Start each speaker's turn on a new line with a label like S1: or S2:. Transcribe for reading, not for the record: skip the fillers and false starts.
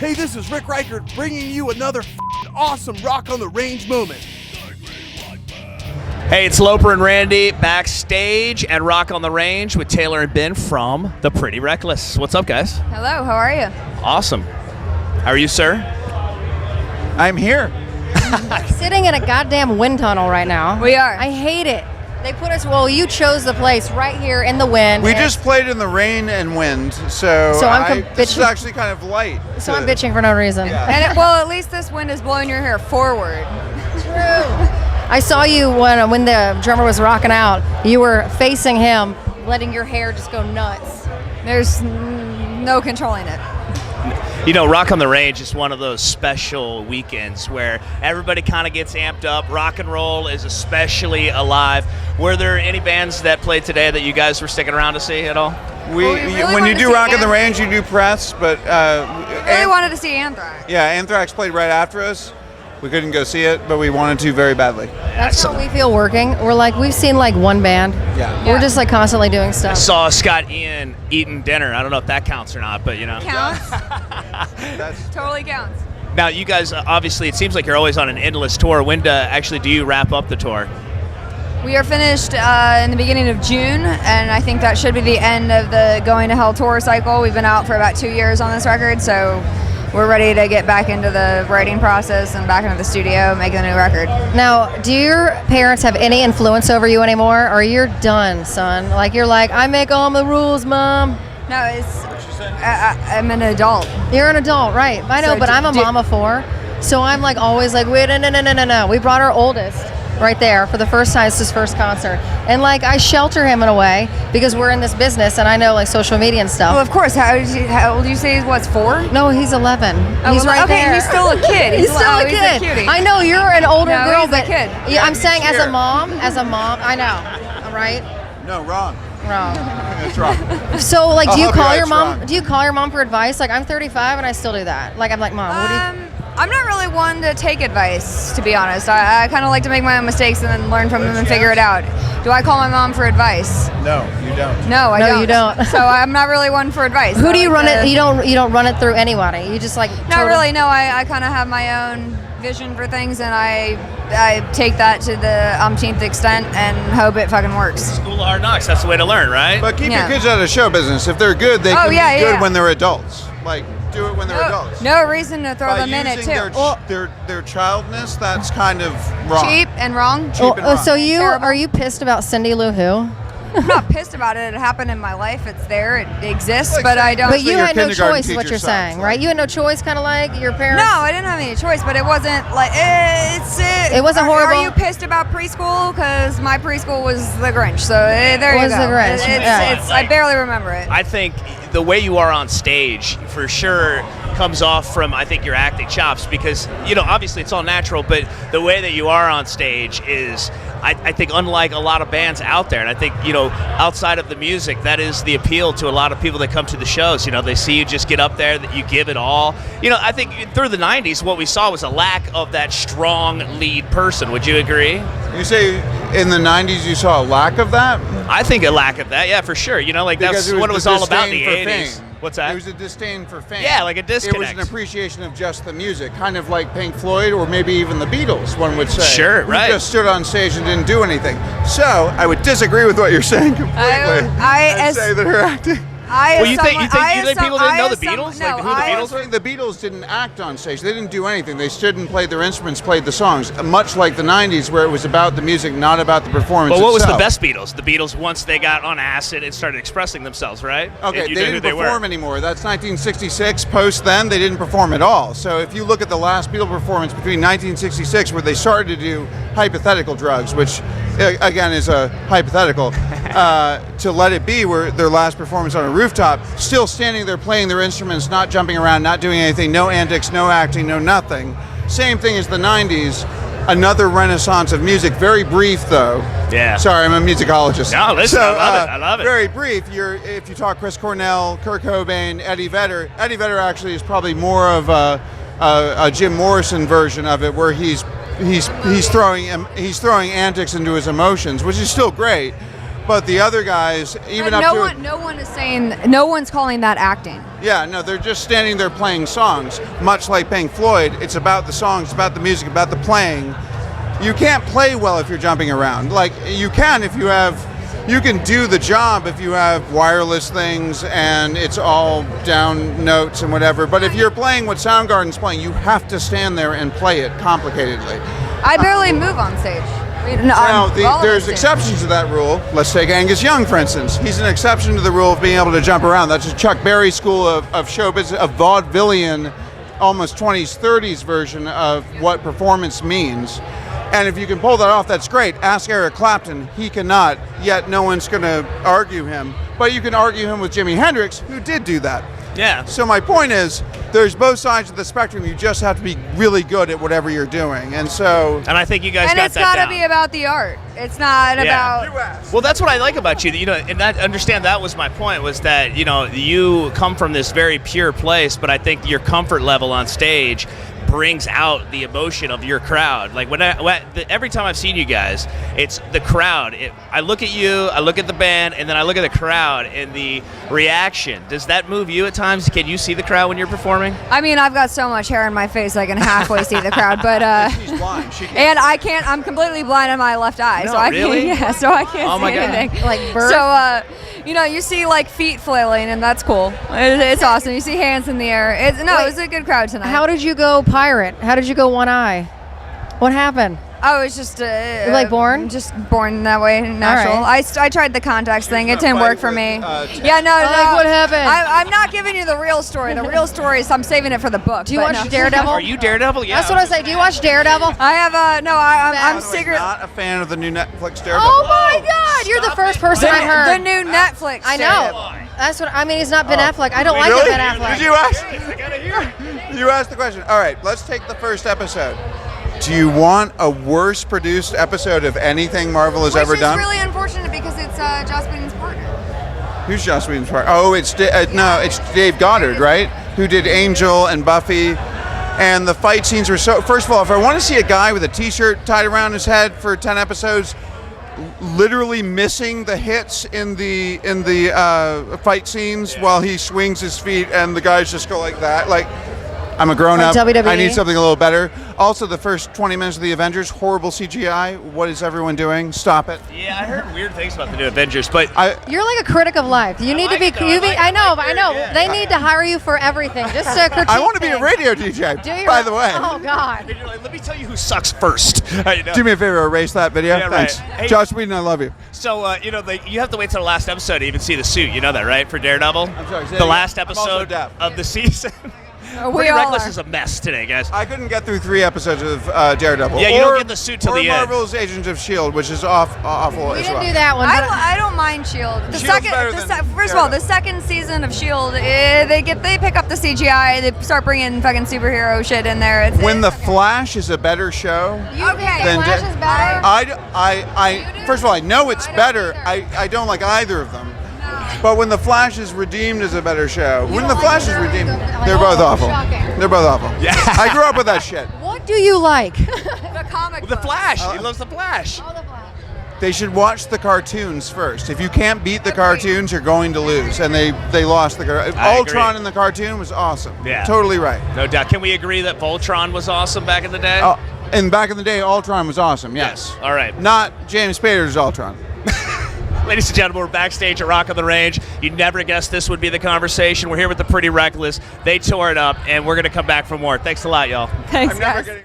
S1: Hey, this is Rick Reichert bringing you another awesome Rock on the Range moment.
S2: Hey, it's Loper and Randi backstage at Rock on the Range with Taylor and Ben from The Pretty Reckless. What's up, guys?
S3: Hello, how are you?
S2: Awesome. How are you, sir?
S4: I'm here.
S5: Sitting in a goddamn wind tunnel right now.
S3: We are.
S5: I hate it. They put us, you chose the place right here in the wind.
S4: We just played in the rain and wind, so this is
S5: bitching.
S4: actually kind of light.
S5: So I'm bitching for no reason.
S4: Yeah.
S3: And at least this wind is blowing your hair forward.
S5: True. I saw you when the drummer was rocking out. You were facing him, letting your hair just go nuts.
S3: There's no controlling it.
S2: You know, Rock on the Range is one of those special weekends where everybody kind of gets amped up. Rock and roll is especially alive. Were there any bands that played today that you guys were sticking around to see at all?
S3: We really
S4: when
S3: wanted
S4: you
S3: to
S4: do
S3: see
S4: Rock on the
S3: Anthrax.
S4: Range, you do press, but
S3: We really wanted to see Anthrax.
S4: yeah, Anthrax played right after us. We couldn't go see it, but we wanted to very badly.
S5: That's how we feel working. We're like, we've seen like one band.
S4: Yeah.
S5: We're just like constantly doing stuff.
S2: Saw Scott Ian eating dinner. I don't know if that counts or not, but you know.
S3: Counts.
S4: That's
S3: Totally counts.
S2: Now, you guys, obviously, it seems like you're always on an endless tour. When actually do you wrap up the tour?
S3: We are finished in the beginning of June, and I think that should be the end of the Going to Hell tour cycle. We've been out for about 2 years on this record, so we're ready to get back into the writing process and back into the studio, making a new record.
S5: Now, do your parents have any influence over you anymore, or you're done, son? Like you're like, I make all the rules, Mom.
S3: No, I'm an adult.
S5: You're an adult, right? I know,
S3: So
S5: but I'm a mom of four, so I'm like always like, wait, no. We brought our oldest right there for the first time. It's his first concert, and like I shelter him in a way because we're in this business, and I know like social media and stuff.
S3: Well, of course. How old do you say? What's 4?
S5: No, he's 11.
S3: Oh,
S5: He's
S3: well,
S5: right
S3: okay,
S5: there.
S3: he's still a kid.
S5: He's still a kid.
S3: He's a cutie.
S5: I know you're an older
S3: No,
S5: girl,
S3: he's a
S5: but
S3: kid.
S5: Yeah, I'm saying as
S4: here.
S5: a mom, I know. All right,
S4: no wrong.
S5: wrong.
S4: That's wrong.
S5: So like, do
S4: I'll
S5: you
S4: help you
S5: call
S4: out,
S5: your
S4: it's
S5: mom?
S4: wrong.
S5: Do you call your mom for advice? Like I'm 35 and I still do that. Like I'm like, Mom, what do you?
S3: I'm not really one to take advice, to be honest. I kind of like to make my own mistakes and then learn from them and figure it out. Do I call my mom for advice?
S4: No, you don't.
S3: No, I
S5: No,
S3: don't.
S5: you don't.
S3: So I'm not really one for advice.
S5: Who
S3: I
S5: do you
S3: like
S5: run it?
S3: to-
S5: You don't run it through anybody. You just like.
S3: Not really. No, I kind of have my own vision for things, and I take that to the umpteenth extent and hope it fucking works.
S2: School of Hard Knocks. That's the way to learn, right?
S4: But keep
S3: Yeah.
S4: your kids out of show business. If they're good, they can be
S3: yeah,
S4: good
S3: yeah.
S4: when they're adults. Like, do it when they're adults.
S3: No reason to throw
S4: By
S3: them in it
S4: using
S3: too.
S4: their childness, that's kind of wrong.
S3: Cheap and wrong.
S4: Cheap and wrong.
S5: So
S3: Terrible.
S5: are you pissed about Cindy Lou Who?
S3: I'm not pissed about it. It happened in my life. It's there. It exists,
S4: Like
S3: but I don't.
S5: But you
S4: your
S5: had no
S4: kindergarten
S5: choice, is what
S4: teacher
S5: you're
S4: sucks,
S5: saying,
S4: like-
S5: right? You had no choice, kind of like your parents.
S3: No, I didn't have any choice, but it wasn't like
S5: It wasn't horrible.
S3: Are you pissed about preschool? Because my preschool was the Grinch. So there you
S5: Was
S3: go.
S5: the Grinch,
S3: It's,
S5: yeah.
S3: it's, I barely remember it.
S2: I think the way you are on stage, for sure, comes off from, I think, your acting chops because, you know, obviously it's all natural, but the way that you are on stage is, I think, unlike a lot of bands out there. And I think, you know, outside of the music, that is the appeal to a lot of people that come to the shows. You know, they see you just get up there, that you give it all. You know, I think through the 90s, what we saw was a lack of that strong lead person. Would you agree?
S4: You say in the 90s you saw a lack of that?
S2: I think a lack of that, yeah, for sure. You know, like
S4: Because
S2: that's what it was
S4: the
S2: all about in the
S4: disdain for
S2: 80s.
S4: fame.
S2: What's that?
S4: It was a disdain for fame.
S2: Yeah, like a
S4: It was
S2: disconnect.
S4: an appreciation of just the music, kind of like Pink Floyd or maybe even the Beatles, one would say.
S2: Sure,
S4: who
S2: right.
S4: just stood on stage and didn't do anything. So I would disagree with what you're saying completely. I'd say that her acting.
S2: Well, you think people didn't know the Beatles? Like, who the Beatles were?
S4: The Beatles didn't act on stage. They didn't do anything. They stood and played their instruments, played the songs, much like the 90s where it was about the music, not about the performance
S2: But what was the
S4: itself.
S2: best Beatles? The Beatles, once they got on acid and started expressing themselves, right?
S4: Okay,
S2: And you
S4: they
S2: knew who
S4: didn't
S2: were.
S4: perform anymore. That's 1966. Post then, they didn't perform at all. So if you look at the last Beatle performance between 1966, where they started to do hypothetical drugs, which again is a hypothetical, to Let It Be, where their last performance on a rooftop, still standing there playing their instruments, not jumping around, not doing anything, no antics, no acting, no nothing. Same thing as the 90s. Another renaissance of music, very brief though.
S2: Yeah.
S4: Sorry, I'm a musicologist.
S2: No, listen, I love it. I love it.
S4: Very brief. If you talk Chris Cornell, Kurt Cobain, Eddie Vedder. Eddie Vedder actually is probably more of a Jim Morrison version of it, where he's throwing antics into his emotions, which is still great. But the other guys, even
S3: But
S4: up to
S3: no one is saying, no one's calling that acting.
S4: yeah, no, they're just standing there playing songs, much like Pink Floyd. It's about the songs, it's about the music, about the playing. You can't play well if you're jumping around. Like, you can if you have, you can do the job if you have wireless things and it's all down notes and whatever. But if you're playing what Soundgarden's playing, you have to stand there and play it complicatedly.
S3: I barely move on stage.
S4: Now, there's
S3: exceptions.
S4: exceptions to that rule. Let's take Angus Young, for instance. He's an exception to the rule of being able to jump around. That's a Chuck Berry school of show business, a vaudevillian, almost 20s, 30s version of what performance means. And if you can pull that off, that's great. Ask Eric Clapton. He cannot, yet no one's going to argue him. But you can argue him with Jimi Hendrix, who did do that.
S2: Yeah.
S4: So my point is, there's both sides of the spectrum. You just have to be really good at whatever you're doing. And so...
S2: And I think you guys
S3: And
S2: got
S3: it's
S2: that
S3: got to
S2: down.
S3: be about the art. It's not
S2: Yeah.
S3: about...
S2: Well, that's what I like about you. You know, and that understand that was my point, was that, you know, you come from this very pure place, but I think your comfort level on stage brings out the emotion of your crowd. Like every time I've seen you guys, it's the crowd. I look at you, I look at the band, and then I look at the crowd and the reaction. Does that move you at times? Can you see the crowd when you're performing?
S3: I mean, I've got so much hair in my face I can halfway see the crowd, but
S4: She's blind. She can't.
S3: and I can't. I'm completely blind in my left eye,
S2: No,
S3: so I
S2: really?
S3: can't. Yeah, so I can't
S2: Oh
S3: see
S2: my God.
S3: anything.
S5: Like birds?
S3: So, you know, you see like feet flailing, and that's cool. It's awesome. You see hands in the air. It was a good crowd tonight.
S5: How did you go pirate? How did you go one eye? What happened?
S3: I was just
S5: You're like born?
S3: just born that way, natural.
S5: right.
S3: I tried the contacts thing. It
S4: gonna
S3: didn't
S4: fight
S3: work for
S4: with,
S3: me.
S4: Ted.
S3: Yeah, no.
S5: Like, what happened?
S3: I'm not giving you the real story. The real story is I'm saving it for the book.
S5: Do you
S3: but
S5: watch
S3: no.
S5: Daredevil?
S2: Are you Daredevil? Yeah.
S5: That's what I say. Do you watch Daredevil?
S3: I have no. I'm
S4: By the way,
S3: secret.
S4: not a fan of the new Netflix Daredevil.
S5: Oh my God! You're the first person I've
S3: The
S5: heard.
S3: new Netflix.
S5: I
S3: Daredevil.
S5: know. That's what I mean. He's not Ben Affleck. I don't like
S4: Really?
S5: Ben Affleck.
S4: Did you ask? You asked the question. All right, let's take the first episode. Do you want a worse produced episode of anything Marvel has ever done?
S3: Which is really unfortunate because it's Joss Whedon's partner.
S4: Who's Joss Whedon's part? Oh, it's it's Dave Goddard, right? Who did Angel and Buffy, and the fight scenes were so. First of all, if I want to see a guy with a T-shirt tied around his head for 10 episodes, literally missing the hits in the fight scenes while he swings his feet and the guys just go like that, like. I'm a grown-up.
S5: Like WWE?
S4: I need something a little better. Also, the first 20 minutes of the Avengers, horrible CGI. What is everyone doing? Stop it.
S2: Yeah, I heard weird things about the new Avengers, but
S5: You're like a critic of life. You need
S2: like
S5: to be.
S2: it, though. I
S5: I know.
S2: yeah.
S5: They need to hire you for everything. Just to critique.
S4: I want to be a
S5: things.
S4: radio DJ,
S5: Do you?
S4: by the way.
S5: Oh God.
S2: you're like, let me tell you who sucks first. You know?
S4: Do me a favor, erase that video.
S2: Yeah, right.
S4: Thanks.
S2: Hey-
S4: Josh Whedon, I love you.
S2: So, you know, you have to wait till the last episode to even see the suit. You know that, right? For Daredevil?
S4: I'm sorry, say
S2: The
S4: it
S2: last
S4: again. I'm also
S2: episode
S4: deaf.
S2: of the season.
S3: We
S2: Pretty
S3: all
S2: Reckless
S3: are.
S2: is a mess today, guys.
S4: I couldn't get through 3 episodes of Daredevil.
S2: Yeah, you don't get the suit till
S4: or
S2: the end.
S4: Marvel's Agents of S.H.I.E.L.D., which is awful
S5: We
S4: as
S5: didn't
S4: well.
S5: do that one. but
S3: I don't mind Shield. The
S4: Shield's
S3: second,
S4: better
S3: the
S4: than
S3: first of all, the
S4: Daredevil.
S3: second season of Shield, they pick up the CGI. They start bringing fucking superhero shit in there.
S4: When The Flash is a better show,
S5: You
S3: Okay.
S5: think
S4: Then
S5: the Flash
S4: da-
S5: is better?
S4: I first of all, I know it's
S3: I don't
S4: better.
S3: do that.
S4: I don't like either of them. But when The Flash is redeemed as a better show, when
S5: don't
S4: The
S5: like
S4: Flash is
S5: either of
S4: redeemed,
S5: them? Like,
S4: they're both
S5: oh,
S4: awful.
S5: shocking.
S4: They're both awful.
S2: Yeah.
S4: I grew up with that shit.
S5: What do you like?
S3: the comic.
S2: The
S3: book.
S2: Flash. He loves the Flash.
S4: They should watch the cartoons first. If you can't beat the cartoons, you're going to lose. And they lost the
S2: I
S4: Ultron
S2: agree.
S4: in the cartoon was awesome.
S2: Yeah.
S4: Totally right.
S2: No doubt. Can we agree that Voltron was awesome back in the day?
S4: Oh, and back in the day, Ultron was awesome. Yes.
S2: All right.
S4: Not James Spader's Ultron.
S2: Ladies and gentlemen, we're backstage at Rock on the Range. You never guessed this would be the conversation. We're here with the Pretty Reckless. They tore it up, and we're going to come back for more. Thanks a lot, y'all.
S3: Thanks,
S4: I'm never
S3: guys.
S4: getting.